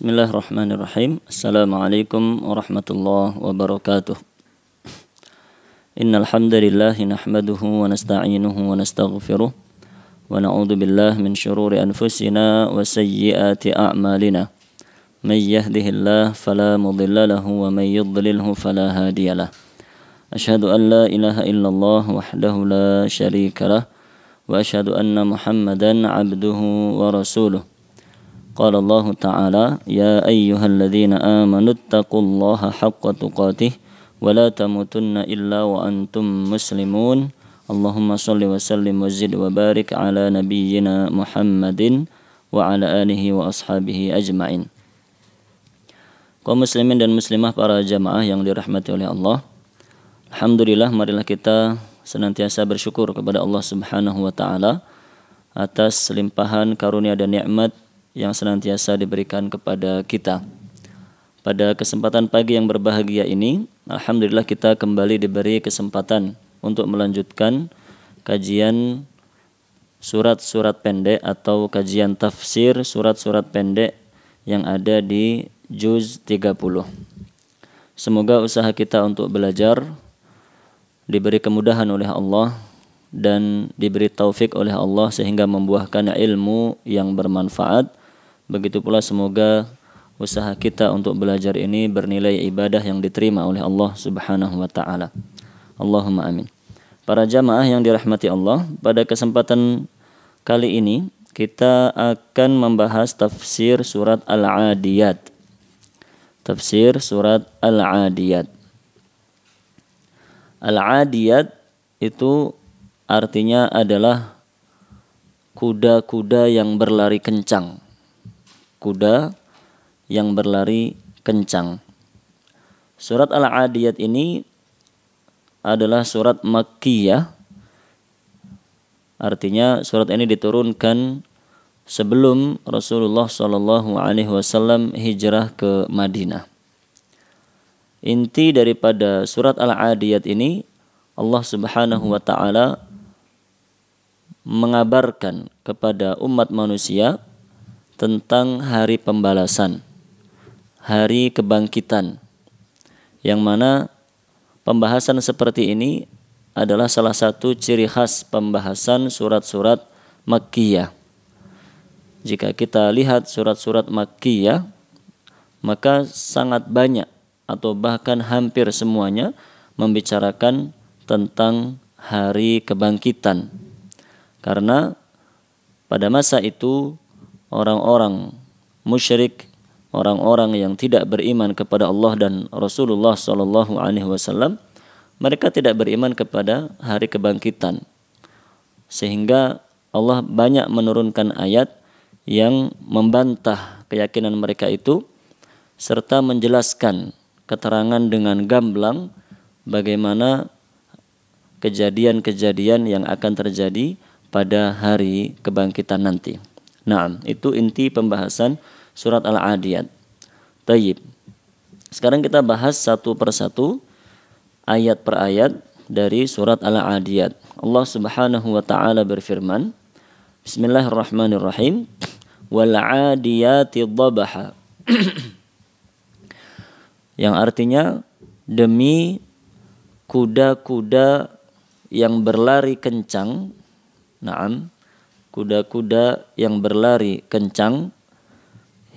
Bismillahirrahmanirrahim. Assalamualaikum warahmatullahi wabarakatuh. Innal hamdalillah nahmaduhu wa nasta'inuhu wa nastaghfiruh wa na'udzu billahi min shururi anfusina wa sayyiati a'malina. May yahdihillahu fala mudilla lahu wa may yudlilhu fala hadiyalah. Asyhadu an la ilaha illallah wahdahu la syarikalah wa asyhadu anna Muhammadan 'abduhu wa rasuluh. Qala Allah Ta'ala, ya ayyuhalladzina amanu taqullaha haqqa tuqatih wa la tamutunna illa wa antum muslimun. Allahumma salli wa sallim wa zid wa barik ala nabiyyina Muhammadin wa ala alihi wa ashabihi ajma'in. Kaum muslimin dan muslimah para jamaah yang dirahmati oleh Allah, alhamdulillah, marilah kita senantiasa bersyukur kepada Allah Subhanahu wa Ta'ala atas limpahan karunia dan nikmat yang senantiasa diberikan kepada kita. Pada kesempatan pagi yang berbahagia ini, alhamdulillah kita kembali diberi kesempatan untuk melanjutkan kajian surat-surat pendek atau kajian tafsir surat-surat pendek yang ada di juz 30. Semoga usaha kita untuk belajar diberi kemudahan oleh Allah dan diberi taufik oleh Allah sehingga membuahkan ilmu yang bermanfaat. Begitu pula semoga usaha kita untuk belajar ini bernilai ibadah yang diterima oleh Allah Subhanahu wa Ta'ala. Allahumma amin. Para jamaah yang dirahmati Allah, pada kesempatan kali ini kita akan membahas tafsir surat Al-Adiyat. Tafsir surat Al-Adiyat. Al-Adiyat itu artinya adalah kuda-kuda yang berlari kencang. Kuda yang berlari kencang. Surat Al-Adiyat ini adalah surat Makkiyah. Artinya surat ini diturunkan sebelum Rasulullah SAW hijrah ke Madinah. Inti daripada surat Al-Adiyat ini, Allah Subhanahu wa Ta'ala mengabarkan kepada umat manusia tentang hari pembalasan, hari kebangkitan, yang mana pembahasan seperti ini adalah salah satu ciri khas pembahasan surat-surat Makkiyah. Jika kita lihat surat-surat Makkiyah, maka sangat banyak atau bahkan hampir semuanya membicarakan tentang hari kebangkitan. Karena pada masa itu orang-orang musyrik, orang-orang yang tidak beriman kepada Allah dan Rasulullah SAW, mereka tidak beriman kepada hari kebangkitan. Sehingga Allah banyak menurunkan ayat yang membantah keyakinan mereka itu, serta menjelaskan keterangan dengan gamblang bagaimana kejadian-kejadian yang akan terjadi pada hari kebangkitan nanti. Nah, itu inti pembahasan surat Al-Adiyat. Tayyib. Sekarang kita bahas satu persatu, ayat per ayat dari surat Al-Adiyat. Allah Subhanahu wa Ta'ala berfirman, Bismillahirrahmanirrahim. Wal 'adiyati dhabaha. Yang artinya demi kuda-kuda yang berlari kencang. Naam. Kuda-kuda yang berlari kencang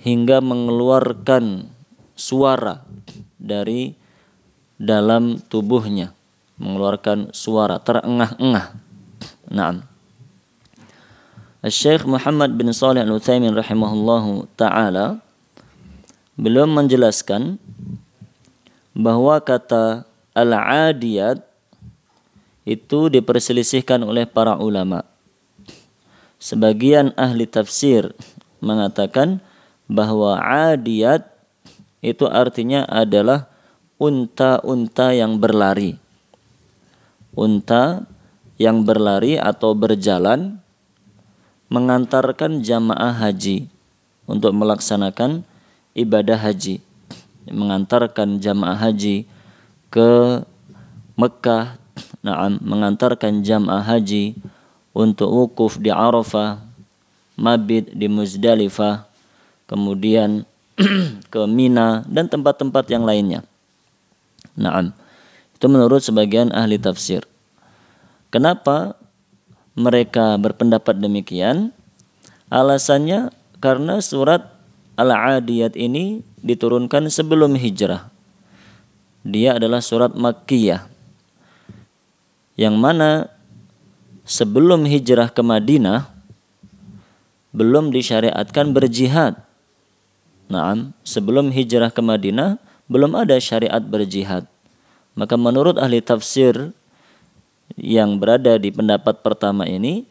hingga mengeluarkan suara dari dalam tubuhnya, mengeluarkan suara terengah-engah. Naam. Syekh Muhammad bin Shalih Al-Utsaimin rahimahullahu taala belum menjelaskan bahwa kata Al-Adiyat itu diperselisihkan oleh para ulama. Sebagian ahli tafsir mengatakan bahwa adiyat itu artinya adalah unta-unta yang berlari. Unta yang berlari atau berjalan mengantarkan jamaah haji untuk melaksanakan ibadah haji. Mengantarkan jamaah haji ke Mekah, mengantarkan jamaah haji untuk wukuf di Arafah, mabit di Muzdalifah, kemudian ke Mina dan tempat-tempat yang lainnya. Naam. Itu menurut sebagian ahli tafsir. Kenapa mereka berpendapat demikian? Alasannya karena surat Al-Adiyat ini diturunkan sebelum hijrah. Dia adalah surat Makkiyah, yang mana sebelum hijrah ke Madinah belum disyariatkan berjihad. Naam, sebelum hijrah ke Madinah belum ada syariat berjihad. Maka menurut ahli tafsir yang berada di pendapat pertama ini,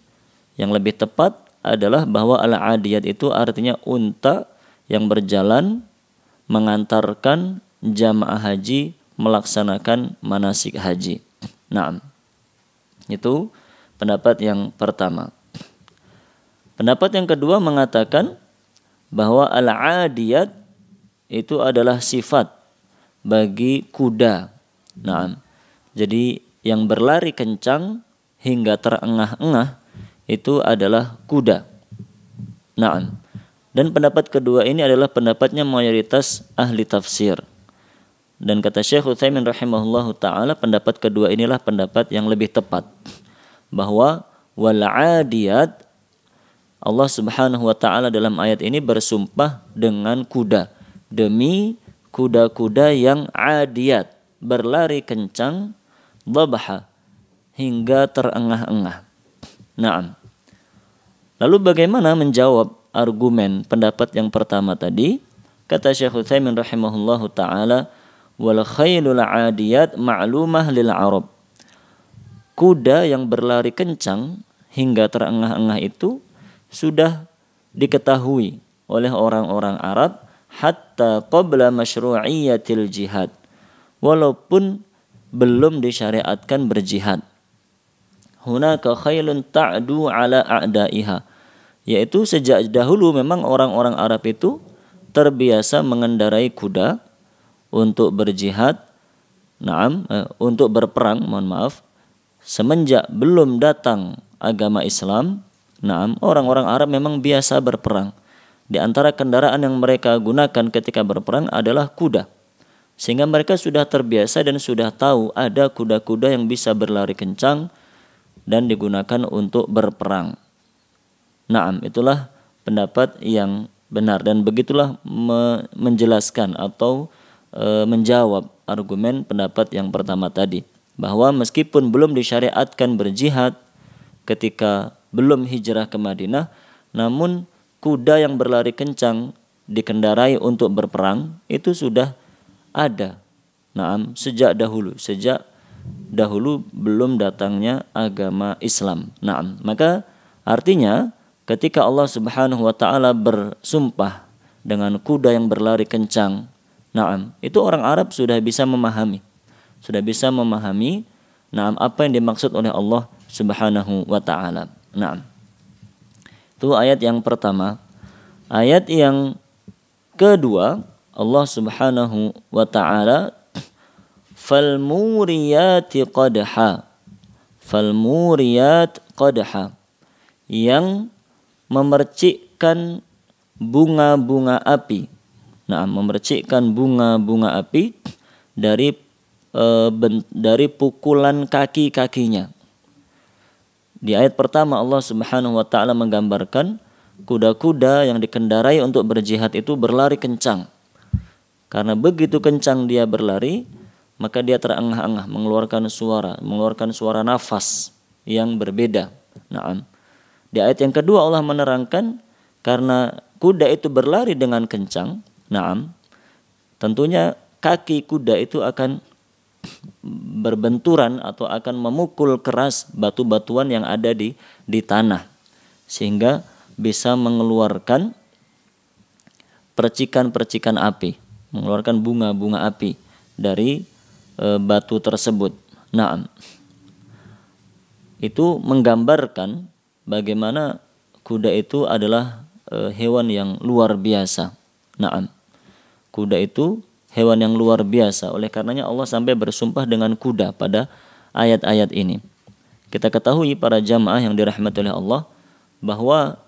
yang lebih tepat adalah bahwa Al-Adiyat itu artinya unta yang berjalan mengantarkan jamaah haji melaksanakan manasik haji. Naam. Itu pendapat yang pertama. Pendapat yang kedua mengatakan bahwa Al-Adiyat itu adalah sifat bagi kuda. Naam. Jadi yang berlari kencang hingga terengah-engah itu adalah kuda. Naam. Dan pendapat kedua ini adalah pendapatnya mayoritas ahli tafsir. Dan kata Syekh Utsaimin rahimahullahu taala, pendapat kedua inilah pendapat yang lebih tepat, bahwa wal 'adiyat, Allah Subhanahu wa taala dalam ayat ini bersumpah dengan kuda, demi kuda-kuda yang 'adiyat, berlari kencang, dhabha, hingga terengah-engah. Naam. Lalu bagaimana menjawab argumen pendapat yang pertama tadi? Kata Syekh Utsaimin rahimahullahu taala, wal khailul 'adiyat ma'lumah lil 'arab. Kuda yang berlari kencang hingga terengah-engah itu sudah diketahui oleh orang-orang Arab hatta qabla masyru'iyyatil jihad, walaupun belum disyariatkan berjihad. Hunaka khailun ta'du ala a'daiha, yaitu sejak dahulu memang orang-orang Arab itu terbiasa mengendarai kuda untuk berjihad, untuk berperang, semenjak belum datang agama Islam. Orang-orang Arab memang biasa berperang. Di antara kendaraan yang mereka gunakan ketika berperang adalah kuda. Sehingga mereka sudah terbiasa dan sudah tahu ada kuda-kuda yang bisa berlari kencang dan digunakan untuk berperang. Itulah pendapat yang benar, dan begitulah menjelaskan atau menjawab argumen pendapat yang pertama tadi, bahwa meskipun belum disyariatkan berjihad ketika belum hijrah ke Madinah, namun kuda yang berlari kencang dikendarai untuk berperang itu sudah ada. Sejak dahulu belum datangnya agama Islam. Maka artinya ketika Allah Subhanahu wa taala bersumpah dengan kuda yang berlari kencang, itu orang Arab sudah bisa memahami. Apa yang dimaksud oleh Allah Subhanahu wa taala. Itu ayat yang pertama. Ayat yang kedua, Allah Subhanahu wa taala falmuriyati qadha. Falmuriyat qadha, yang memercikkan bunga-bunga api. Memercikkan bunga-bunga api dari pukulan kaki-kakinya. Di ayat pertama Allah Subhanahu wa taala menggambarkan kuda-kuda yang dikendarai untuk berjihad itu berlari kencang. Karena begitu kencang dia berlari, maka dia terengah-engah, mengeluarkan suara nafas yang berbeda. Di ayat yang kedua Allah menerangkan karena kuda itu berlari dengan kencang, tentunya kaki kuda itu akan berbenturan atau akan memukul keras batu-batuan yang ada di tanah, sehingga bisa mengeluarkan percikan-percikan api, mengeluarkan bunga-bunga api dari batu tersebut. Itu menggambarkan bagaimana kuda itu adalah hewan yang luar biasa. Kuda itu hewan yang luar biasa. Oleh karenanya Allah sampai bersumpah dengan kuda pada ayat-ayat ini. Kita ketahui para jamaah yang dirahmati oleh Allah, bahwa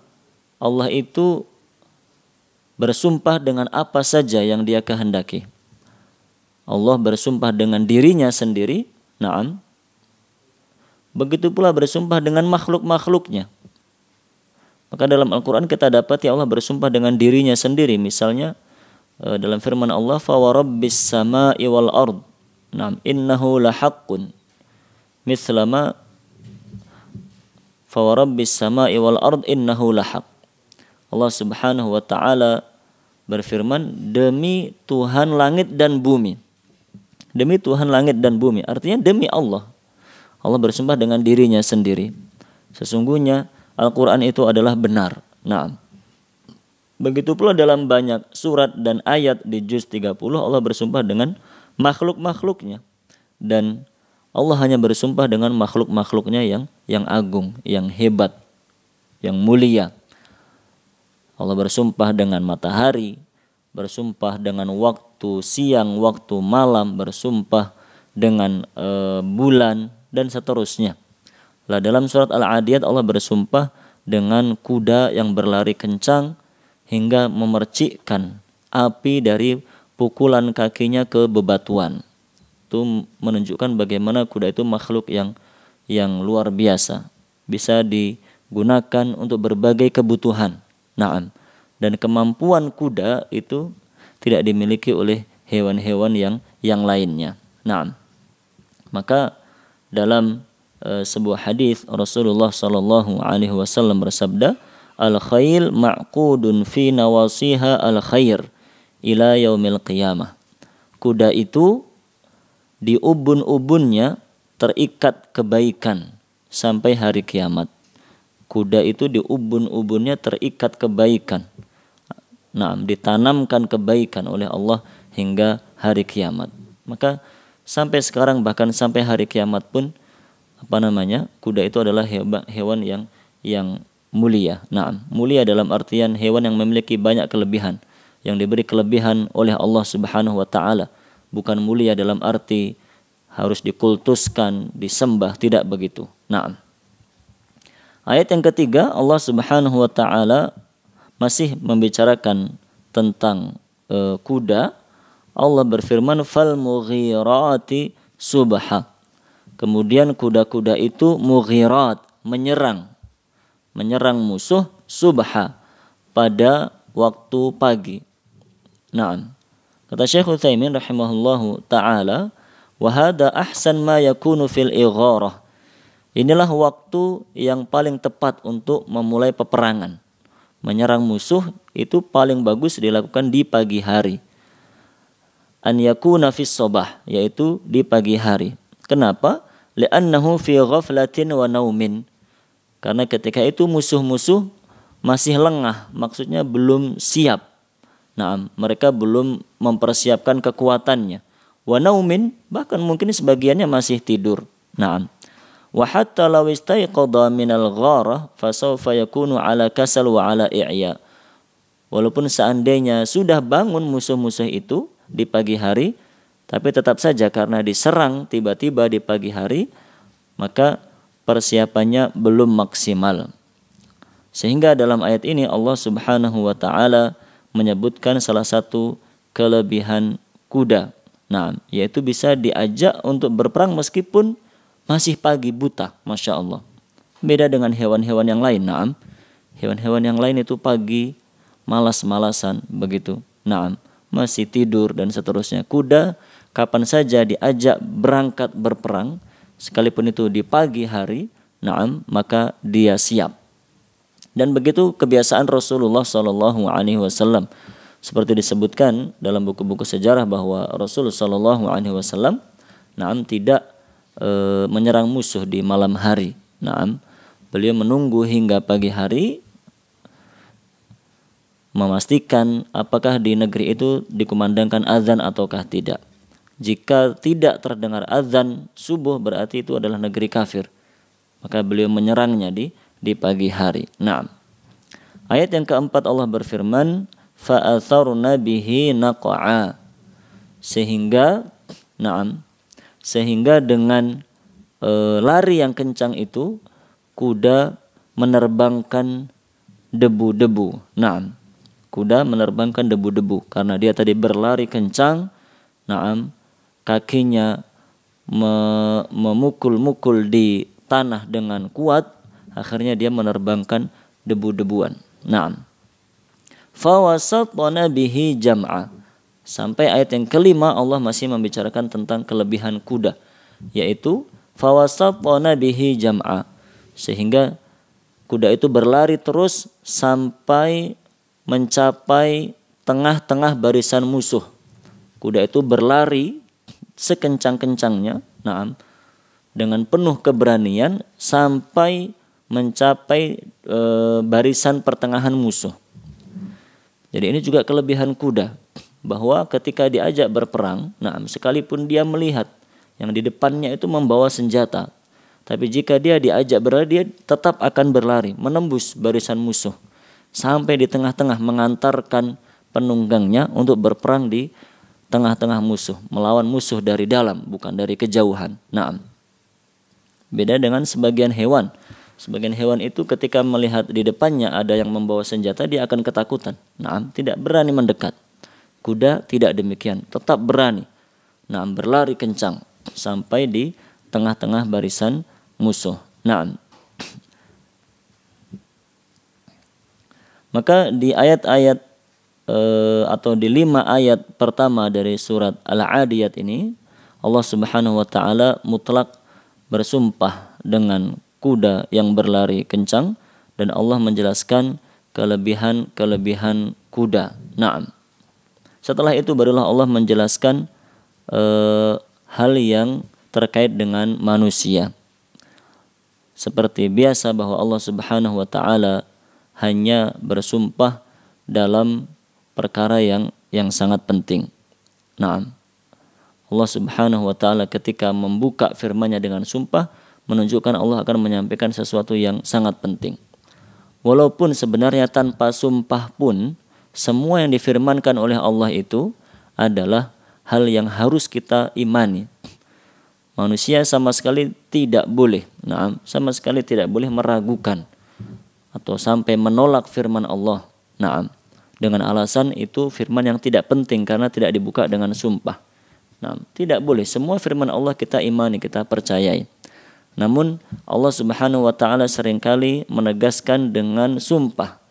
Allah itu bersumpah dengan apa saja yang Dia kehendaki. Allah bersumpah dengan dirinya sendiri, na'am. Begitu pula bersumpah dengan makhluk-makhluknya. Maka dalam Al-Quran kita dapati Allah bersumpah dengan dirinya sendiri. Misalnya dalam firman Allah, فَوَرَبِّ السَّمَاءِ وَالْأَرْضِ na'am innahu lahaqqun mithlama فَوَرَبِّ السَّمَاءِ وَالْأَرْضِ innahu lahaq. Allah Subhanahu wa taala berfirman, demi Tuhan langit dan bumi. Demi Tuhan langit dan bumi, artinya demi Allah. Allah bersumpah dengan dirinya sendiri. Sesungguhnya Al-Quran itu adalah benar. Nah, begitu pula dalam banyak surat dan ayat di juz 30 Allah bersumpah dengan makhluk-makhluknya. Dan Allah hanya bersumpah dengan makhluk-makhluknya yang agung, yang hebat, yang mulia. Allah bersumpah dengan matahari, bersumpah dengan waktu siang, waktu malam, bersumpah dengan bulan, dan seterusnya. Lah dalam surat Al-Adiyat Allah bersumpah dengan kuda yang berlari kencang hingga memercikkan api dari pukulan kakinya ke bebatuan. Itu menunjukkan bagaimana kuda itu makhluk yang luar biasa, bisa digunakan untuk berbagai kebutuhan. Naam. Dan kemampuan kuda itu tidak dimiliki oleh hewan-hewan yang lainnya. Naam. Maka dalam sebuah hadis Rasulullah sallallahu alaihi wasallam bersabda, al-khail ma'qudun fi nawasiha al-khair ila yaumil qiyamah. Kuda itu di ubun-ubunnya terikat kebaikan sampai hari kiamat. Kuda itu di ubun-ubunnya terikat kebaikan. Nah, ditanamkan kebaikan oleh Allah hingga hari kiamat. Maka sampai sekarang bahkan sampai hari kiamat pun kuda itu adalah hewan yang mulia. Nah, mulia dalam artian hewan yang memiliki banyak kelebihan, yang diberi kelebihan oleh Allah Subhanahu wa taala. Bukan mulia dalam arti harus dikultuskan, disembah, tidak begitu. Nah, ayat yang ketiga Allah Subhanahu wa taala masih membicarakan tentang kuda. Allah berfirman, fal mughirati subha. Kemudian kuda-kuda itu mughirat, menyerang musuh, subha, pada waktu pagi. Naam. Kata Syekh Utsaimin rahimahullahu taala, wa hadza ahsan ma yakunu fil igharah. Inilah waktu yang paling tepat untuk memulai peperangan. Menyerang musuh itu paling bagus dilakukan di pagi hari. An yakuna fis sabah, yaitu di pagi hari. Kenapa? Li'annahu fi ghaflatin wa naumin. Karena ketika itu musuh-musuh masih lengah, maksudnya belum siap. Nah, mereka belum mempersiapkan kekuatannya. Wa naumin, bahkan mungkin sebagiannya masih tidur. Nah, wa hatta law istayqadha minal gharah fasawfa yakunu ala kasal wa ala i'ya. Walaupun seandainya sudah bangun musuh-musuh itu di pagi hari, tapi tetap saja karena diserang tiba-tiba di pagi hari, maka persiapannya belum maksimal. Sehingga dalam ayat ini Allah Subhanahu wa taala menyebutkan salah satu kelebihan kuda. Nah, yaitu bisa diajak untuk berperang meskipun masih pagi buta, Masya Allah. Beda dengan hewan-hewan yang lain. Nah, hewan-hewan yang lain itu pagi malas-malasan begitu. Nah, masih tidur dan seterusnya. Kuda kapan saja diajak berangkat berperang, sekalipun itu di pagi hari, naam, maka dia siap. Dan begitu kebiasaan Rasulullah SAW. Seperti disebutkan dalam buku-buku sejarah bahwa Rasulullah SAW naam, tidak menyerang musuh di malam hari. Naam, beliau menunggu hingga pagi hari, memastikan apakah di negeri itu dikumandangkan azan ataukah tidak. Jika tidak terdengar azan subuh, berarti itu adalah negeri kafir. Maka beliau menyerangnya di pagi hari. Nah, ayat yang keempat Allah berfirman, fa'atharna bihi naqa'a. Sehingga dengan lari yang kencang itu kuda menerbangkan debu-debu. Nah, kuda menerbangkan debu-debu karena dia tadi berlari kencang, kakinya memukul-mukul di tanah dengan kuat, akhirnya dia menerbangkan debu-debuan. Fawasatna bihi jam'a. Sampai ayat yang kelima Allah masih membicarakan tentang kelebihan kuda, yaitu fawasatna bihi jam'a, sehingga kuda itu berlari terus sampai mencapai tengah-tengah barisan musuh. Kuda itu berlari sekencang-kencangnya, dengan penuh keberanian sampai mencapai barisan pertengahan musuh. Jadi ini juga kelebihan kuda, bahwa ketika diajak berperang, sekalipun dia melihat yang di depannya itu membawa senjata, tapi jika dia diajak berlari, dia tetap akan berlari menembus barisan musuh sampai di tengah-tengah, mengantarkan penunggangnya untuk berperang di tengah-tengah musuh, melawan musuh dari dalam, bukan dari kejauhan. Beda dengan sebagian hewan. Sebagian hewan itu ketika melihat di depannya ada yang membawa senjata, dia akan ketakutan. Tidak berani mendekat. Kuda tidak demikian, tetap berani. Berlari kencang sampai di tengah-tengah barisan musuh. Maka di ayat-ayat atau di 5 ayat pertama dari surat Al-Adiyat ini, Allah Subhanahu wa taala mutlak bersumpah dengan kuda yang berlari kencang, dan Allah menjelaskan kelebihan-kelebihan kuda. Setelah itu barulah Allah menjelaskan hal yang terkait dengan manusia. Seperti biasa bahwa Allah Subhanahu wa taala hanya bersumpah dalam perkara yang sangat penting. Allah Subhanahu wa taala ketika membuka firman-Nya dengan sumpah menunjukkan Allah akan menyampaikan sesuatu yang sangat penting. Walaupun sebenarnya tanpa sumpah pun, semua yang difirmankan oleh Allah itu adalah hal yang harus kita imani. Manusia sama sekali tidak boleh, sama sekali tidak boleh meragukan atau sampai menolak firman Allah. Dengan alasan itu firman yang tidak penting karena tidak dibuka dengan sumpah. Tidak boleh, semua firman Allah kita imani, kita percayai. Namun Allah Subhanahu wa taala seringkali menegaskan dengan sumpah.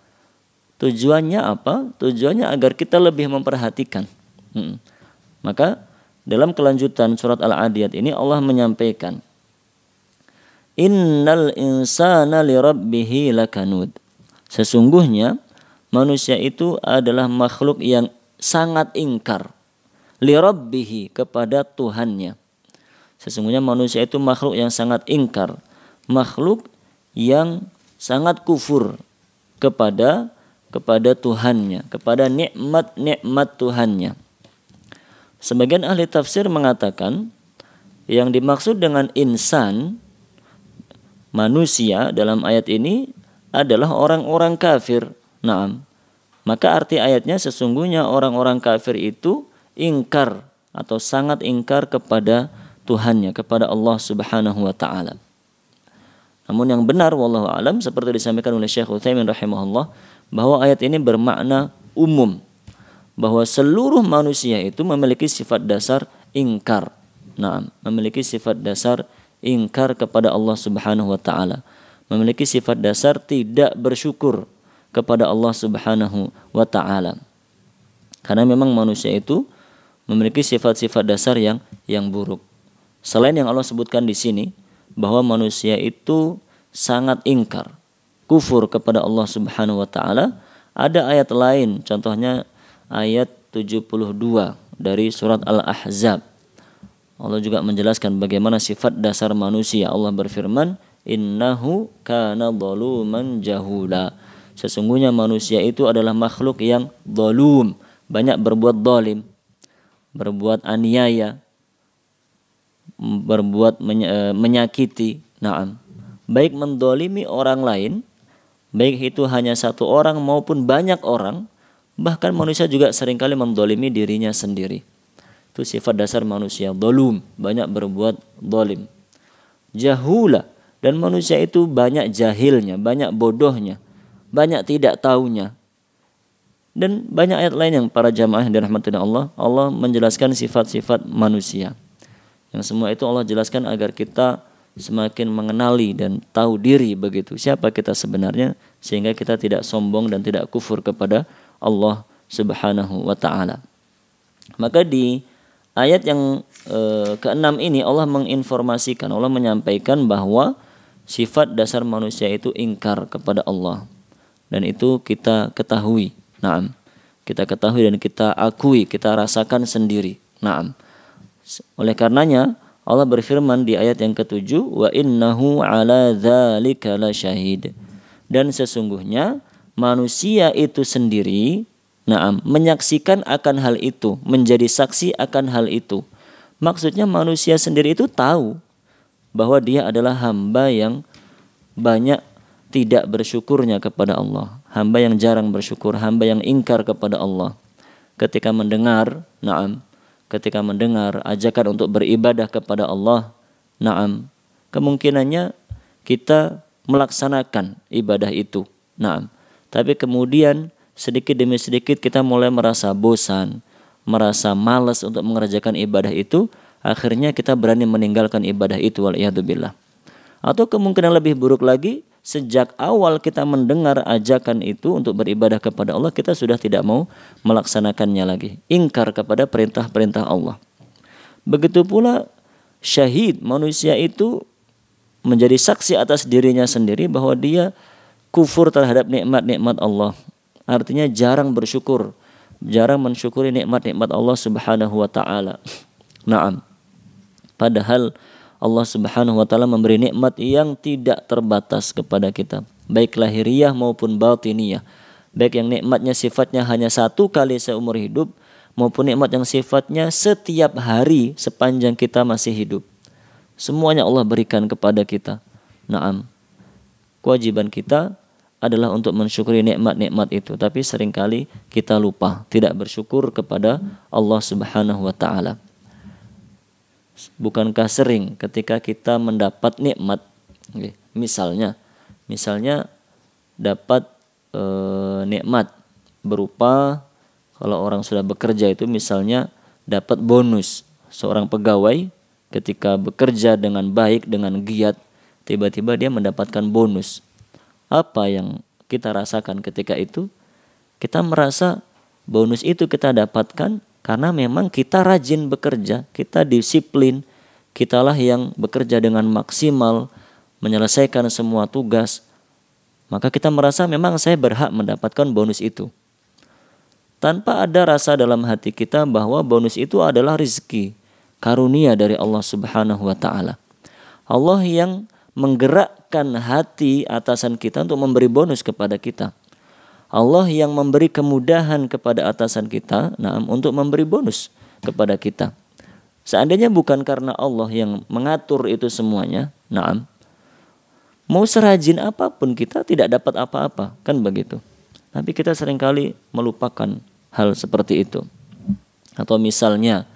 Tujuannya apa? Tujuannya agar kita lebih memperhatikan. Maka dalam kelanjutan surat Al-Adiyat ini Allah menyampaikan, Innal insana lirabbihi lakanud. Sesungguhnya manusia itu adalah makhluk yang sangat ingkar. Lirabbihi, kepada Tuhannya. Sesungguhnya manusia itu makhluk yang sangat ingkar, makhluk yang sangat kufur kepada Tuhannya, kepada nikmat-nikmat Tuhannya. Sebagian ahli tafsir mengatakan yang dimaksud dengan insan, manusia dalam ayat ini adalah orang-orang kafir. Maka arti ayatnya sesungguhnya orang-orang kafir itu ingkar atau sangat ingkar kepada Tuhannya, kepada Allah Subhanahu wa taala. Namun yang benar wallahu alam seperti disampaikan oleh Syekh Utsaimin rahimahullah, bahwa ayat ini bermakna umum, bahwa seluruh manusia itu memiliki sifat dasar ingkar. Memiliki sifat dasar ingkar kepada Allah Subhanahu wa taala, memiliki sifat dasar tidak bersyukur kepada Allah Subhanahu wa taala. Karena memang manusia itu memiliki sifat-sifat dasar yang buruk. Selain yang Allah sebutkan di sini, bahwa manusia itu sangat ingkar, kufur kepada Allah Subhanahu wa taala, ada ayat lain, contohnya ayat 72 dari surat Al-Ahzab. Allah juga menjelaskan bagaimana sifat dasar manusia. Allah berfirman, Innahu kana zaluman jahula. Sesungguhnya manusia itu adalah makhluk yang zalum, banyak berbuat zalim, berbuat aniaya, berbuat menyakiti. Baik mendolimi orang lain, baik itu hanya satu orang maupun banyak orang, bahkan manusia juga seringkali mendolimi dirinya sendiri. Itu sifat dasar manusia, zalum, banyak berbuat zalim. Jahula, dan manusia itu banyak jahilnya, banyak bodohnya, banyak tidak taunya. Dan banyak ayat lain yang para jamaah yang dirahmati Allah, Allah menjelaskan sifat-sifat manusia. Yang semua itu Allah jelaskan agar kita semakin mengenali dan tahu diri begitu. Siapa kita sebenarnya, sehingga kita tidak sombong dan tidak kufur kepada Allah Subhanahu wa ta'ala. Maka di ayat yang ke-6 ini Allah menginformasikan, Allah menyampaikan bahwa sifat dasar manusia itu ingkar kepada Allah. Dan itu kita ketahui. Naam. Kita ketahui dan kita akui, kita rasakan sendiri. Naam. Oleh karenanya Allah berfirman di ayat yang ke-7, wa innahu ala dzalika lasyahid. Dan sesungguhnya manusia itu sendiri, naam, menyaksikan akan hal itu, menjadi saksi akan hal itu. Maksudnya manusia sendiri itu tahu bahwa dia adalah hamba yang banyak tidak bersyukurnya kepada Allah, hamba yang jarang bersyukur, hamba yang ingkar kepada Allah. Ketika mendengar, ketika mendengar ajakan untuk beribadah kepada Allah, kemungkinannya kita melaksanakan ibadah itu, tapi kemudian sedikit demi sedikit kita mulai merasa bosan, merasa malas untuk mengerjakan ibadah itu, akhirnya kita berani meninggalkan ibadah itu, waliyadzubillah. Atau kemungkinan lebih buruk lagi, sejak awal kita mendengar ajakan itu untuk beribadah kepada Allah, kita sudah tidak mau melaksanakannya lagi, ingkar kepada perintah-perintah Allah. Begitu pula syahid, manusia itu menjadi saksi atas dirinya sendiri bahwa dia kufur terhadap nikmat-nikmat Allah. Artinya jarang bersyukur, jarang mensyukuri nikmat-nikmat Allah Subhanahu wa ta'ala. Padahal Allah Subhanahu wa ta'ala memberi nikmat yang tidak terbatas kepada kita, baik lahiriah maupun batiniyah. Baik yang nikmatnya sifatnya hanya satu kali seumur hidup, maupun nikmat yang sifatnya setiap hari sepanjang kita masih hidup. Semuanya Allah berikan kepada kita. Kewajiban kita adalah untuk mensyukuri nikmat-nikmat itu, tapi seringkali kita lupa, tidak bersyukur kepada Allah Subhanahu wa ta'ala. Bukankah sering ketika kita mendapat nikmat, misalnya dapat nikmat berupa, kalau orang sudah bekerja itu misalnya dapat bonus. Seorang pegawai ketika bekerja dengan baik, dengan giat, tiba-tiba dia mendapatkan bonus. Apa yang kita rasakan ketika itu? Kita merasa bonus itu kita dapatkan karena memang kita rajin bekerja, kita disiplin, kitalah yang bekerja dengan maksimal, menyelesaikan semua tugas. Maka kita merasa memang saya berhak mendapatkan bonus itu. Tanpa ada rasa dalam hati kita bahwa bonus itu adalah rezeki, karunia dari Allah Subhanahu wa ta'ala. Allah yang menggerakkan hati atasan kita untuk memberi bonus kepada kita. Allah yang memberi kemudahan kepada atasan kita, untuk memberi bonus kepada kita. Seandainya bukan karena Allah yang mengatur itu semuanya, mau serajin apapun kita tidak dapat apa-apa, kan begitu. Tapi kita seringkali melupakan hal seperti itu. Atau misalnya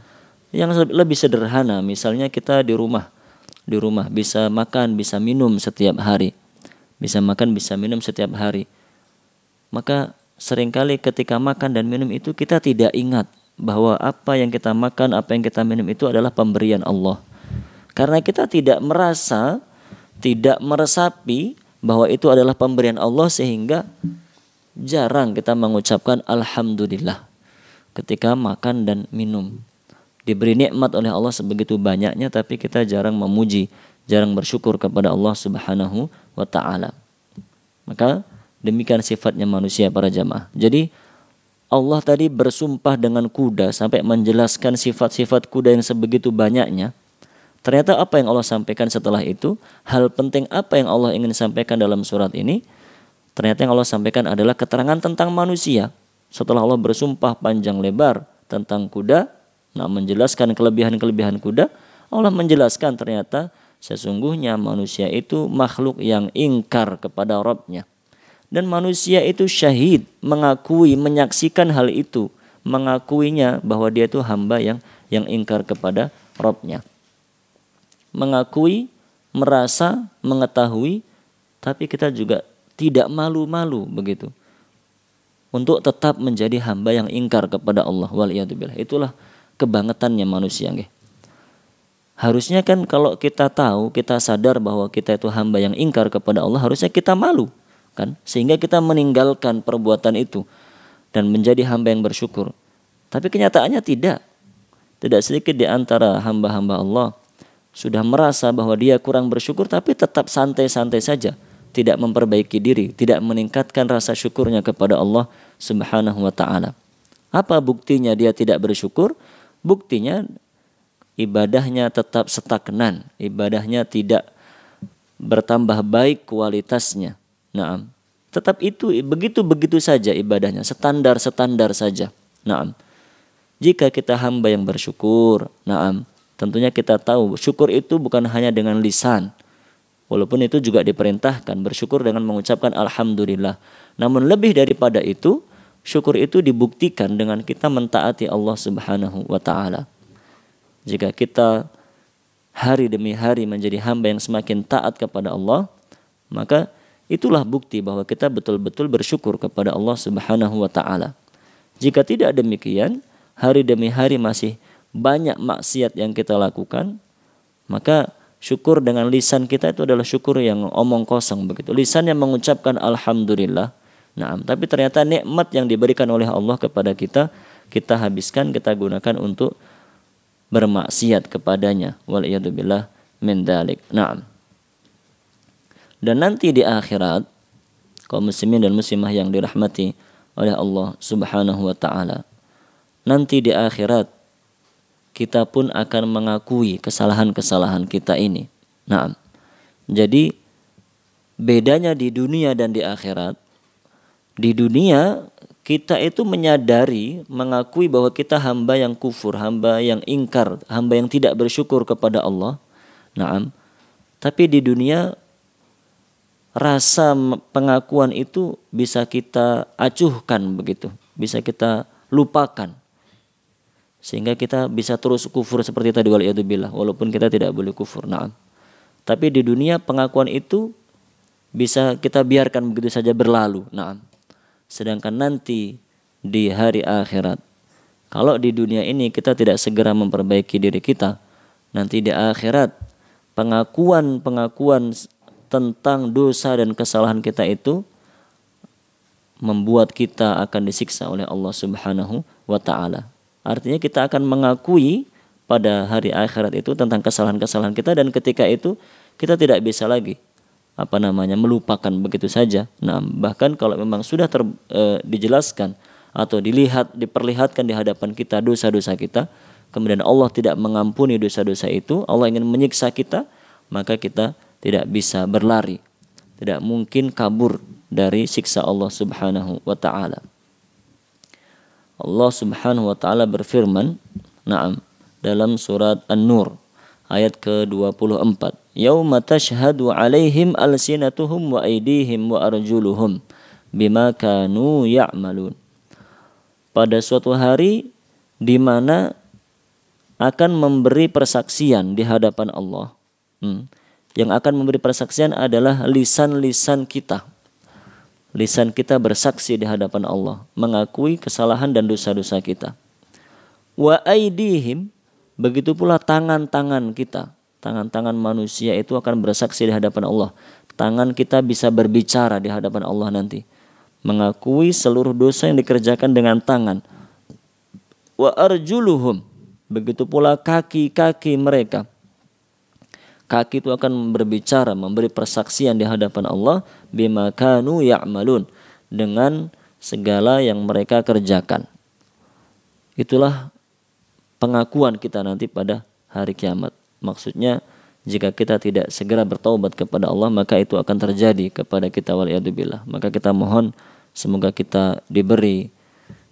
yang lebih sederhana, misalnya kita di rumah bisa makan, bisa minum setiap hari. Bisa makan, bisa minum setiap hari. Maka seringkali ketika makan dan minum itu kita tidak ingat bahwa apa yang kita makan, apa yang kita minum itu adalah pemberian Allah. Karena kita tidak merasa, tidak meresapi bahwa itu adalah pemberian Allah, sehingga jarang kita mengucapkan alhamdulillah ketika makan dan minum. Diberi nikmat oleh Allah sebegitu banyaknya, tapi kita jarang memuji, jarang bersyukur kepada Allah Subhanahu wa ta'ala. Maka demikian sifatnya manusia, para jamaah. Jadi Allah tadi bersumpah dengan kuda sampai menjelaskan sifat-sifat kuda yang sebegitu banyaknya. Ternyata apa yang Allah sampaikan setelah itu, hal penting apa yang Allah ingin sampaikan dalam surat ini, ternyata yang Allah sampaikan adalah keterangan tentang manusia. Setelah Allah bersumpah panjang lebar tentang kuda, menjelaskan kelebihan-kelebihan kuda, Allah menjelaskan ternyata sesungguhnya manusia itu makhluk yang ingkar kepada Rabb-nya. Dan manusia itu syahid, mengakui, menyaksikan hal itu, mengakuinya bahwa dia itu hamba yang ingkar kepada Rabb-nya. Mengakui, merasa, mengetahui, tapi kita juga tidak malu-malu begitu. untuk tetap menjadi hamba yang ingkar kepada Allah. Waliyadzubillah. Itulah kebangetannya manusia nggih. Harusnya kan kalau kita tahu, kita sadar bahwa kita itu hamba yang ingkar kepada Allah, harusnya kita malu kan, sehingga kita meninggalkan perbuatan itu dan menjadi hamba yang bersyukur. Tapi kenyataannya tidak. Tidak sedikit di antara hamba-hamba Allah sudah merasa bahwa dia kurang bersyukur, tapi tetap santai-santai saja, tidak memperbaiki diri, tidak meningkatkan rasa syukurnya kepada Allah Subhanahu wa taala. Apa buktinya dia tidak bersyukur? Buktinya ibadahnya tetap stagnan, ibadahnya tidak bertambah baik kualitasnya. Naam. Tetap itu begitu-begitu saja ibadahnya, standar-standar saja. Naam. Jika kita hamba yang bersyukur, naam, tentunya kita tahu syukur itu bukan hanya dengan lisan. Walaupun itu juga diperintahkan bersyukur dengan mengucapkan alhamdulillah. Namun lebih daripada itu, syukur itu dibuktikan dengan kita mentaati Allah Subhanahu wa taala. Jika kita hari demi hari menjadi hamba yang semakin taat kepada Allah, maka itulah bukti bahwa kita betul-betul bersyukur kepada Allah Subhanahu wa taala. Jika tidak demikian, hari demi hari masih banyak maksiat yang kita lakukan, maka syukur dengan lisan kita itu adalah syukur yang omong kosong begitu. Lisan yang mengucapkan alhamdulillah. Nah, tapi ternyata nikmat yang diberikan oleh Allah kepada kita, kita habiskan, kita gunakan untuk bermaksiat kepadanya. Waliyadzubillah min dzalik. Naam. Dan nanti di akhirat, kaum muslimin dan muslimah yang dirahmati oleh Allah Subhanahu wa taala, nanti di akhirat kita pun akan mengakui kesalahan-kesalahan kita ini. Naam. Jadi bedanya di dunia dan di akhirat, di dunia kita itu menyadari, mengakui bahwa kita hamba yang kufur, hamba yang ingkar, hamba yang tidak bersyukur kepada Allah. Naam. Tapi di dunia rasa pengakuan itu bisa kita acuhkan begitu, bisa kita lupakan. Sehingga kita bisa terus kufur seperti tadi waliyadzubillah, walaupun kita tidak boleh kufur. Naam. Tapi di dunia pengakuan itu bisa kita biarkan begitu saja berlalu. Naam. Sedangkan nanti di hari akhirat, kalau di dunia ini kita tidak segera memperbaiki diri kita, nanti di akhirat pengakuan tentang dosa dan kesalahan kita itu membuat kita akan disiksa oleh Allah Subhanahu wa taala. Artinya kita akan mengakui pada hari akhirat itu tentang kesalahan-kesalahan kita, dan ketika itu kita tidak bisa lagi melupakan begitu saja. Nah, bahkan kalau memang sudah dijelaskan atau diperlihatkan di hadapan kita dosa-dosa kita, kemudian Allah tidak mengampuni dosa-dosa itu, Allah ingin menyiksa kita, maka kita tidak bisa berlari, tidak mungkin kabur dari siksa Allah Subhanahu wa taala. Allah Subhanahu wa taala berfirman, dalam surat An-Nur ayat ke-24. Yauma tashhadu 'alaihim alsinatuhum wa aydihim wa arjuluhum bima kanu ya'malun. Pada suatu hari di mana akan memberi persaksian di hadapan Allah. Yang akan memberi persaksian adalah lisan-lisan kita. Lisan kita bersaksi di hadapan Allah, mengakui kesalahan dan dosa-dosa kita. Wa aydihim, begitu pula tangan-tangan kita. Tangan-tangan manusia itu akan bersaksi di hadapan Allah. Tangan kita bisa berbicara di hadapan Allah nanti, mengakui seluruh dosa yang dikerjakan dengan tangan. Wa arjuluhum, begitu pula kaki-kaki mereka. Kaki itu akan berbicara, memberi persaksian di hadapan Allah bima kanu ya'malun, dengan segala yang mereka kerjakan. Itulah pengakuan kita nanti pada hari kiamat. Maksudnya jika kita tidak segera bertaubat kepada Allah, maka itu akan terjadi kepada kita waliyadzubillah. Maka kita mohon semoga kita diberi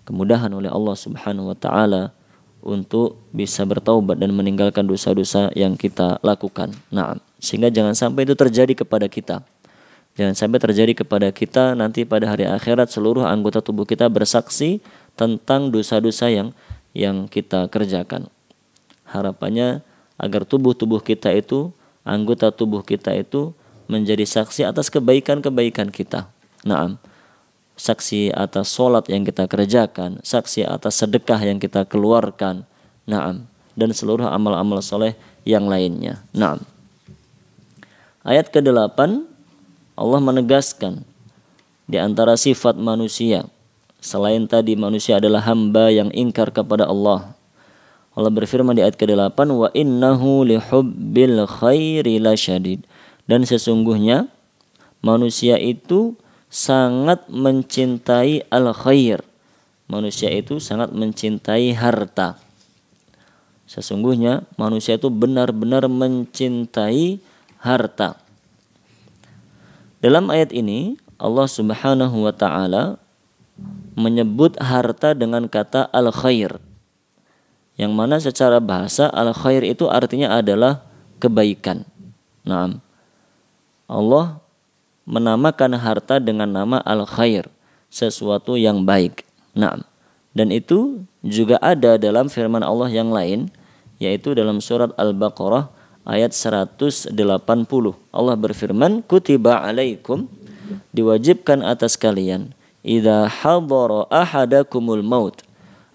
kemudahan oleh Allah Subhanahu wa taala untuk bisa bertaubat dan meninggalkan dosa-dosa yang kita lakukan. Nah, sehingga jangan sampai itu terjadi kepada kita. Jangan sampai terjadi kepada kita nanti pada hari akhirat seluruh anggota tubuh kita bersaksi tentang dosa-dosa yang kita kerjakan. Harapannya agar tubuh-tubuh kita itu, anggota tubuh kita itu menjadi saksi atas kebaikan-kebaikan kita. Naam. saksi atas solat yang kita kerjakan, saksi atas sedekah yang kita keluarkan, na'am, dan seluruh amal-amal soleh yang lainnya. Na'am. Ayat ke-8 Allah menegaskan di antara sifat manusia, selain tadi manusia adalah hamba yang ingkar kepada Allah. Allah berfirman di ayat ke-8, wa innahu lihubbil khairi lasyadid. Dan sesungguhnya manusia itu sangat mencintai al-khair. Manusia itu sangat mencintai harta. Sesungguhnya manusia itu benar-benar mencintai harta. Dalam ayat ini Allah Subhanahu wa taala menyebut harta dengan kata al-khair, yang mana secara bahasa al-khair itu artinya adalah kebaikan. Naam. Allah menamakan harta dengan nama al-khair, sesuatu yang baik. Naam. Dan itu juga ada dalam firman Allah yang lain, yaitu dalam surat Al-Baqarah ayat 180. Allah berfirman, kutiba alaikum, diwajibkan atas kalian, idza hadara ahadakumul maut,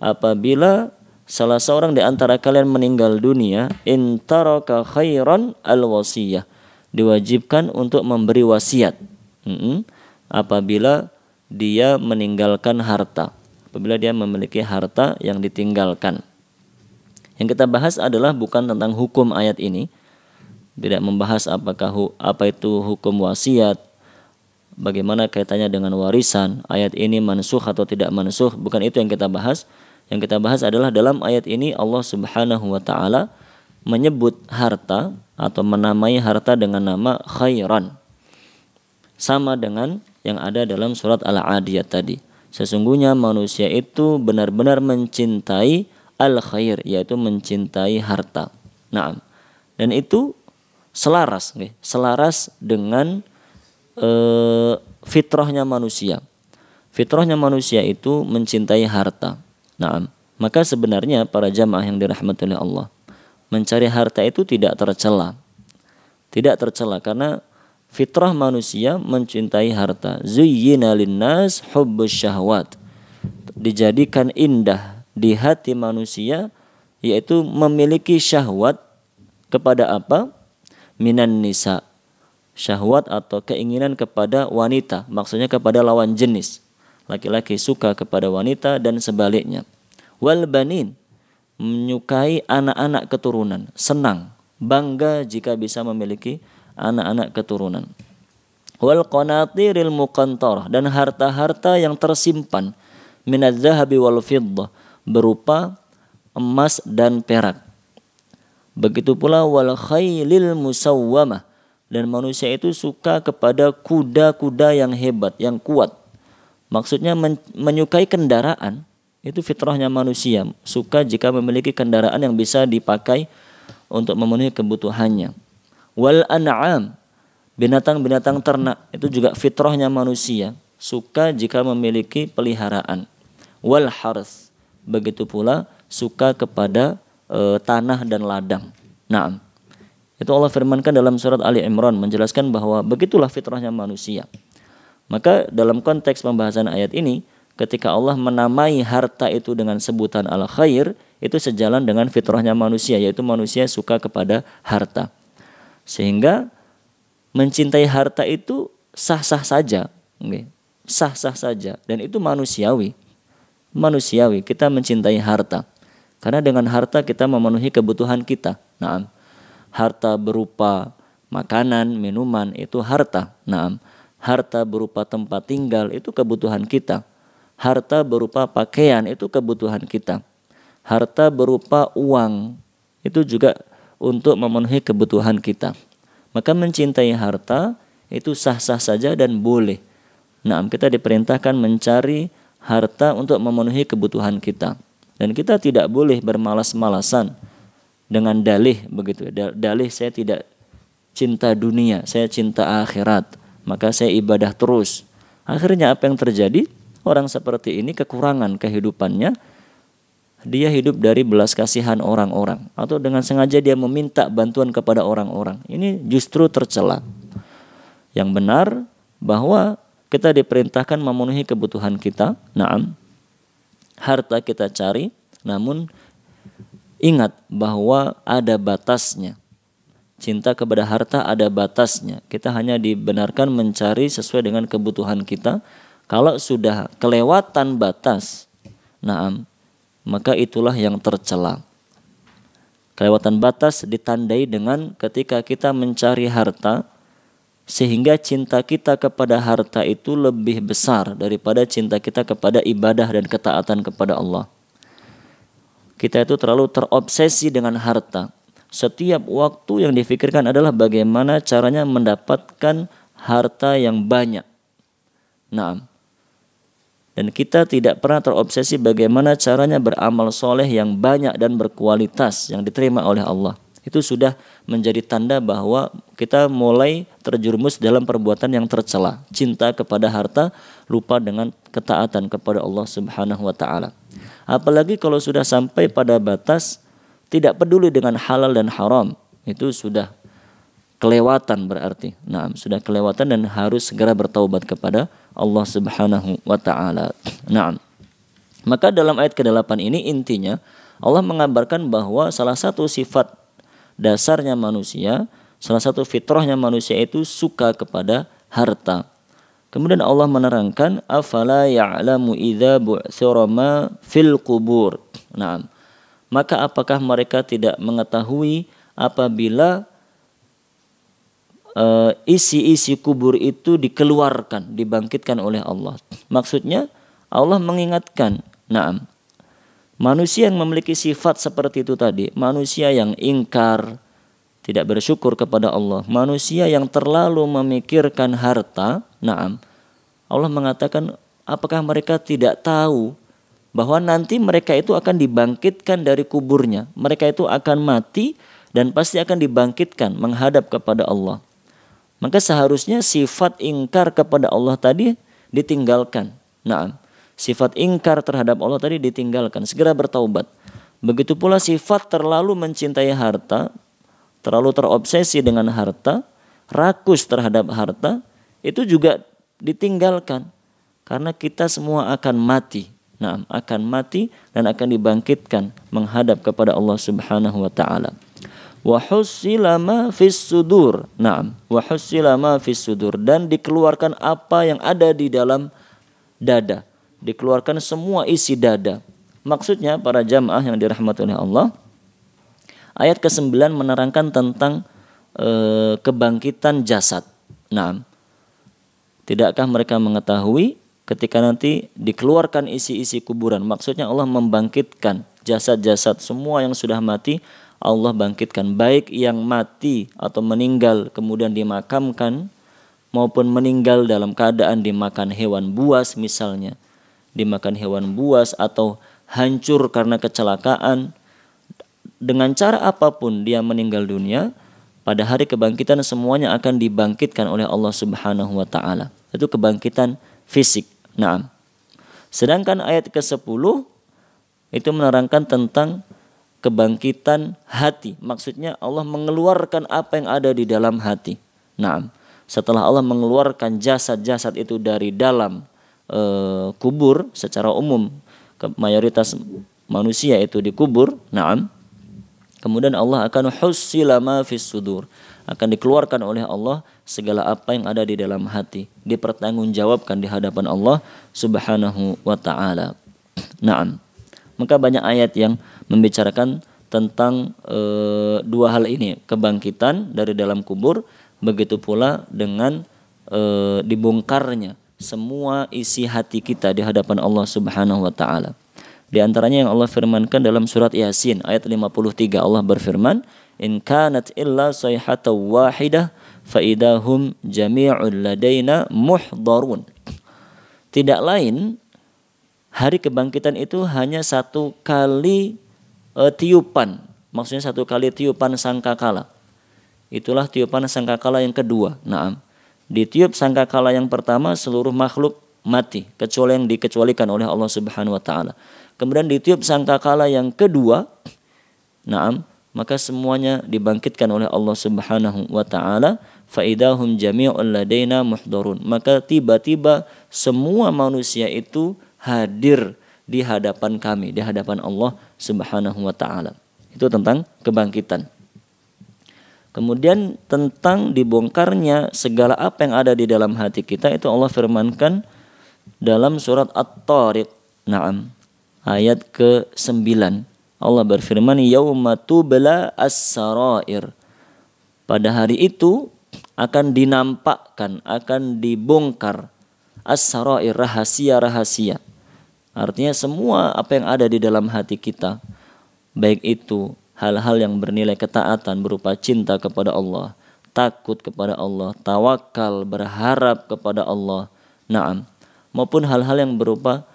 apabila salah seorang di antara kalian meninggal dunia, in taraka khairan al-wasiyah, diwajibkan untuk memberi wasiat. Apabila dia meninggalkan harta, apabila dia memiliki harta yang ditinggalkan. Yang kita bahas adalah bukan tentang hukum ayat ini, tidak membahas apa itu hukum wasiat, bagaimana kaitannya dengan warisan, ayat ini mansukh atau tidak mansukh, bukan itu yang kita bahas. Yang kita bahas adalah dalam ayat ini Allah Subhanahu wa taala menyebut harta atau menamai harta dengan nama khairan. Sama dengan yang ada dalam surat Al-Adiyat tadi. Sesungguhnya manusia itu benar-benar mencintai al-khair, yaitu mencintai harta. Naam. Dan itu selaras dengan fitrahnya manusia. Fitrahnya manusia itu mencintai harta. Nah, maka sebenarnya para jamaah yang dirahmati oleh Allah, mencari harta itu tidak tercela. Tidak tercela karena fitrah manusia mencintai harta. Zuyyina linnas hubbus syahwat. Dijadikan indah di hati manusia, yaitu memiliki syahwat kepada apa? Minan nisa. Syahwat atau keinginan kepada wanita, maksudnya kepada lawan jenis. Laki-laki suka kepada wanita dan sebaliknya. Wal banin, menyukai anak-anak keturunan, senang, bangga jika bisa memiliki anak-anak keturunan. Wal qanatiril muqantarah, dan harta-harta yang tersimpan, minadz zahabi wal fiddah, berupa emas dan perak. Begitu pula wal khailil musawwamah, dan manusia itu suka kepada kuda-kuda yang hebat, yang kuat. Maksudnya menyukai kendaraan, itu fitrahnya manusia. Suka jika memiliki kendaraan yang bisa dipakai untuk memenuhi kebutuhannya. Wal an'am, binatang-binatang ternak, itu juga fitrahnya manusia. Suka jika memiliki peliharaan. Wal harth, begitu pula suka kepada tanah dan ladang. Naam. Itu Allah firmankan dalam surat Ali Imran, menjelaskan bahwa begitulah fitrahnya manusia. Maka dalam konteks pembahasan ayat ini, ketika Allah menamai harta itu dengan sebutan al-khair, itu sejalan dengan fitrahnya manusia, yaitu manusia suka kepada harta. Sehingga mencintai harta itu sah-sah saja, sah-sah saja, dan itu manusiawi. Manusiawi, kita mencintai harta. Karena dengan harta kita memenuhi kebutuhan kita. Naam. Harta berupa makanan, minuman, itu harta. Naam. Harta berupa tempat tinggal, itu kebutuhan kita. Harta berupa pakaian, itu kebutuhan kita. Harta berupa uang, itu juga untuk memenuhi kebutuhan kita. Maka mencintai harta itu sah-sah saja dan boleh. Nah, kita diperintahkan mencari harta untuk memenuhi kebutuhan kita. Dan kita tidak boleh bermalas-malasan dengan dalih begitu. Dalih saya tidak cinta dunia, saya cinta akhirat. Maka saya ibadah terus. Akhirnya apa yang terjadi? Orang seperti ini kekurangan kehidupannya. Dia hidup dari belas kasihan orang-orang. Atau dengan sengaja dia meminta bantuan kepada orang-orang. Ini justru tercela. Yang benar bahwa kita diperintahkan memenuhi kebutuhan kita. Naam. Harta kita cari, namun ingat bahwa ada batasnya. Cinta kepada harta ada batasnya. Kita hanya dibenarkan mencari sesuai dengan kebutuhan kita. Kalau sudah kelewatan batas, naam, maka itulah yang tercela. Kelewatan batas ditandai dengan ketika kita mencari harta, sehingga cinta kita kepada harta itu lebih besar daripada cinta kita kepada ibadah dan ketaatan kepada Allah. Kita itu terlalu terobsesi dengan harta. Setiap waktu yang difikirkan adalah bagaimana caranya mendapatkan harta yang banyak. Naam. Dan kita tidak pernah terobsesi bagaimana caranya beramal soleh yang banyak dan berkualitas yang diterima oleh Allah. Itu sudah menjadi tanda bahwa kita mulai terjerumus dalam perbuatan yang tercela. Cinta kepada harta, lupa dengan ketaatan kepada Allah Subhanahu wa ta'ala. Apalagi kalau sudah sampai pada batas tidak peduli dengan halal dan haram, itu sudah kelewatan berarti. Nah, sudah kelewatan dan harus segera bertaubat kepada Allah Subhanahu wa ta'ala. Nah, maka dalam ayat ke-8 ini intinya Allah mengabarkan bahwa salah satu sifat dasarnya manusia, salah satu fitrahnya manusia itu suka kepada harta. Kemudian Allah menerangkan afala ya'lamu idza bu'thira ma fil qubur. Nah, maka apakah mereka tidak mengetahui apabila isi-isi kubur itu dikeluarkan, dibangkitkan oleh Allah. Maksudnya Allah mengingatkan, naam, manusia yang memiliki sifat seperti itu tadi, manusia yang ingkar, tidak bersyukur kepada Allah, manusia yang terlalu memikirkan harta, naam, Allah mengatakan apakah mereka tidak tahu bahwa nanti mereka itu akan dibangkitkan dari kuburnya. Mereka itu akan mati dan pasti akan dibangkitkan menghadap kepada Allah. Maka seharusnya sifat ingkar kepada Allah tadi ditinggalkan. Nah, sifat ingkar terhadap Allah tadi ditinggalkan. Segera bertaubat. Begitu pula sifat terlalu mencintai harta, terlalu terobsesi dengan harta, rakus terhadap harta, itu juga ditinggalkan. Karena kita semua akan mati. Nah, akan mati dan akan dibangkitkan menghadap kepada Allah Subhanahu wa ta'ala. Wa hussila ma fis sudur. Naam, wa hussila ma fis sudur, dan dikeluarkan apa yang ada di dalam dada. Dikeluarkan semua isi dada. Maksudnya para jamaah yang dirahmati oleh Allah, ayat ke-9 menerangkan tentang kebangkitan jasad. Naam. Tidakkah mereka mengetahui ketika nanti dikeluarkan isi-isi kuburan, maksudnya Allah membangkitkan jasad-jasad semua yang sudah mati, Allah bangkitkan, baik yang mati atau meninggal kemudian dimakamkan, maupun meninggal dalam keadaan dimakan hewan buas misalnya, dimakan hewan buas atau hancur karena kecelakaan. Dengan cara apapun dia meninggal dunia, pada hari kebangkitan semuanya akan dibangkitkan oleh Allah Subhanahu wa ta'ala. Itu kebangkitan fisik. Nah, sedangkan ayat ke-10 itu menerangkan tentang kebangkitan hati. Maksudnya Allah mengeluarkan apa yang ada di dalam hati. Nah, setelah Allah mengeluarkan jasad-jasad itu dari dalam kubur secara umum, mayoritas manusia itu dikubur. Nah, kemudian Allah akan hussila ma fis sudur, akan dikeluarkan oleh Allah segala apa yang ada di dalam hati, dipertanggungjawabkan di hadapan Allah Subhanahu wa ta'ala. Naam. Maka banyak ayat yang membicarakan tentang dua hal ini, kebangkitan dari dalam kubur, begitu pula dengan dibongkarnya semua isi hati kita di hadapan Allah Subhanahu wa ta'ala. Di antaranya yang Allah firmankan dalam surat Yasin ayat 53, Allah berfirman, in kanat illa sayhatan wahidah fa idahum jami'un ladaina muhdharun. Tidak lain hari kebangkitan itu hanya satu kali tiupan, maksudnya satu kali tiupan sangkakala. Itulah tiupan sangkakala yang kedua. Naam. Ditiup sangkakala yang pertama seluruh makhluk mati kecuali yang dikecualikan oleh Allah Subhanahu wa ta'ala. Kemudian ditiup sangkakala yang kedua, naam, maka semuanya dibangkitkan oleh Allah Subhanahu wa ta'ala. faidahum jami'un ladaina muhdharun. Maka tiba-tiba semua manusia itu hadir di hadapan kami, di hadapan Allah Subhanahu wa taala. Itu tentang kebangkitan. Kemudian tentang dibongkarnya segala apa yang ada di dalam hati kita, itu Allah firmankan dalam surat At-Tariq. Naam. Ayat ke-9. Allah berfirman, yauma tubla as-sarair. Pada hari itu akan dinampakkan, akan dibongkar as-sarair, rahasia-rahasia. Artinya semua apa yang ada di dalam hati kita, baik itu hal-hal yang bernilai ketaatan berupa cinta kepada Allah, takut kepada Allah, tawakal, berharap kepada Allah, naam, maupun hal-hal yang berupa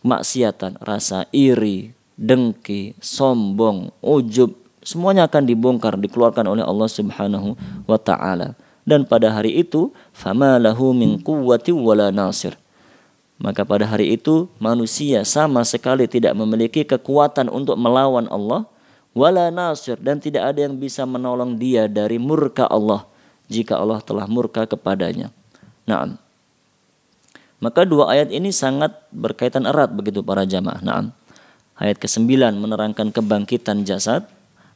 maksiatan, rasa iri, dengki, sombong, ujub, semuanya akan dibongkar, dikeluarkan oleh Allah Subhanahu wa taala. Dan pada hari itu fama lahu min quwwati wala nasir. Maka pada hari itu manusia sama sekali tidak memiliki kekuatan untuk melawan Allah, wala nasir, dan tidak ada yang bisa menolong dia dari murka Allah jika Allah telah murka kepadanya. Naam. Maka dua ayat ini sangat berkaitan erat begitu para jamaah. Naam. Ayat ke-9 menerangkan kebangkitan jasad.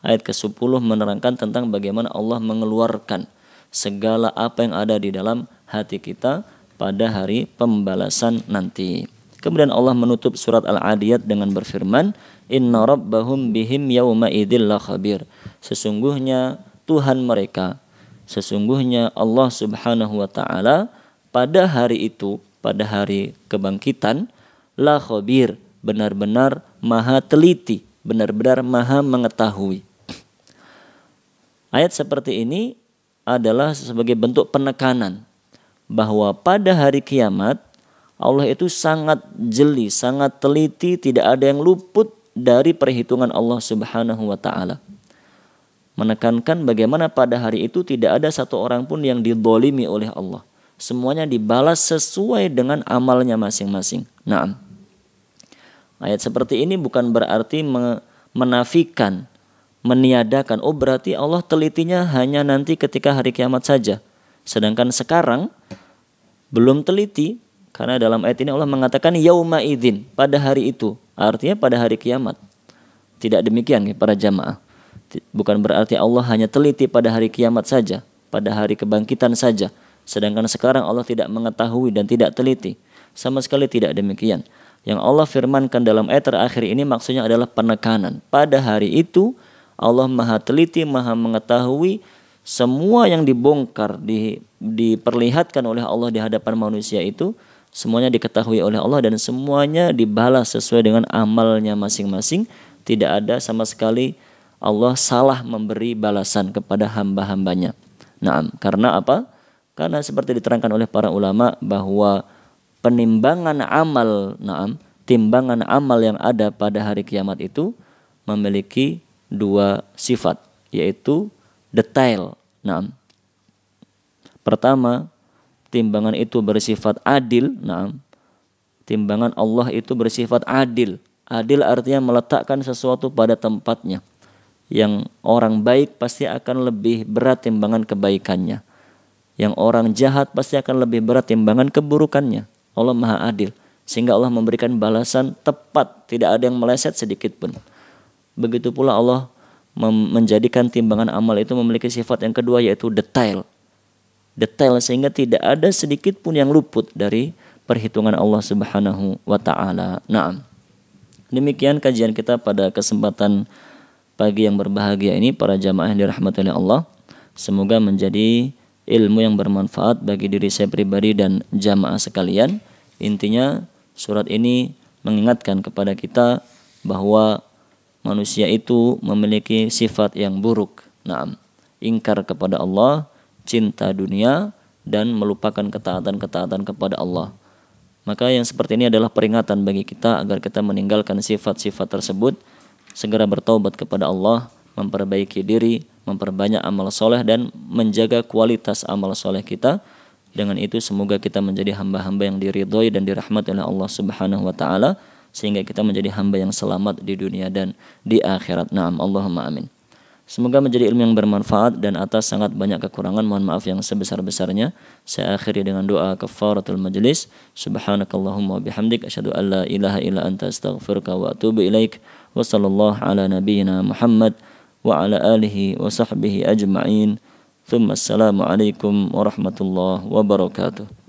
Ayat ke-10 menerangkan tentang bagaimana Allah mengeluarkan segala apa yang ada di dalam hati kita pada hari pembalasan nanti. Kemudian Allah menutup surat Al-Adiyat dengan berfirman, inna rabbahum bihim yawma idzil khabir. Sesungguhnya Tuhan mereka, sesungguhnya Allah Subhanahu wa taala pada hari itu, pada hari kebangkitan, la khabir, benar-benar maha teliti, benar-benar maha mengetahui. Ayat seperti ini adalah sebagai bentuk penekanan bahwa pada hari kiamat Allah itu sangat jeli, sangat teliti, tidak ada yang luput dari perhitungan Allah Subhanahu wa taala. Menekankan bagaimana pada hari itu tidak ada satu orang pun yang dizalimi oleh Allah. Semuanya dibalas sesuai dengan amalnya masing-masing. Naam. Ayat seperti ini bukan berarti menafikan, meniadakan, oh berarti Allah telitinya hanya nanti ketika hari kiamat saja. Sedangkan sekarang belum teliti, karena dalam ayat ini Allah mengatakan yauma idzin, pada hari itu, artinya pada hari kiamat. Tidak demikian ya para jamaah. Bukan berarti Allah hanya teliti pada hari kiamat saja, pada hari kebangkitan saja. Sedangkan sekarang Allah tidak mengetahui dan tidak teliti. Sama sekali tidak demikian. Yang Allah firmankan dalam ayat terakhir ini maksudnya adalah penekanan. Pada hari itu Allah maha teliti, maha mengetahui semua yang dibongkar, diperlihatkan oleh Allah di hadapan manusia itu, semuanya diketahui oleh Allah dan semuanya dibalas sesuai dengan amalnya masing-masing. Tidak ada sama sekali Allah salah memberi balasan kepada hamba-hambanya. Nah, karena apa? Karena seperti diterangkan oleh para ulama bahwa penimbangan amal, timbangan amal yang ada pada hari kiamat itu memiliki dua sifat, yaitu detail. Pertama, timbangan itu bersifat adil. Timbangan Allah itu bersifat adil. Adil artinya meletakkan sesuatu pada tempatnya. Yang orang baik pasti akan lebih berat timbangan kebaikannya. Yang orang jahat pasti akan lebih berat timbangan keburukannya. Allah maha adil, sehingga Allah memberikan balasan tepat, tidak ada yang meleset sedikit pun. Begitu pula Allah menjadikan timbangan amal itu memiliki sifat yang kedua, yaitu detail. Detail sehingga tidak ada sedikit pun yang luput dari perhitungan Allah Subhanahu wa taala. Naam. Demikian kajian kita pada kesempatan pagi yang berbahagia ini para jamaah yang dirahmati oleh Allah. Semoga menjadi ilmu yang bermanfaat bagi diri saya pribadi dan jamaah sekalian. Intinya surat ini mengingatkan kepada kita bahwa manusia itu memiliki sifat yang buruk. Ingkar kepada Allah, cinta dunia, dan melupakan ketaatan-ketaatan kepada Allah. Maka yang seperti ini adalah peringatan bagi kita agar kita meninggalkan sifat-sifat tersebut, segera bertaubat kepada Allah, memperbaiki diri, memperbanyak amal soleh dan menjaga kualitas amal soleh kita. Dengan itu semoga kita menjadi hamba-hamba yang diridhoi dan dirahmati oleh Allah Subhanahu wa taala, sehingga kita menjadi hamba yang selamat di dunia dan di akhirat. Naam, Allahumma amin. Semoga menjadi ilmu yang bermanfaat, dan atas sangat banyak kekurangan mohon maaf yang sebesar-besarnya. Saya akhiri dengan doa kafaratul majlis. Subhanakallahumma bihamdik asyhadu an la ilaha illa anta astaghfiruka wa atubu ilaik. Wa sallallahu ala nabiyyina Muhammad wa ala alihi wa sahbihi ajma'in. Thumma assalamu alaikum warahmatullahi wabarakatuh.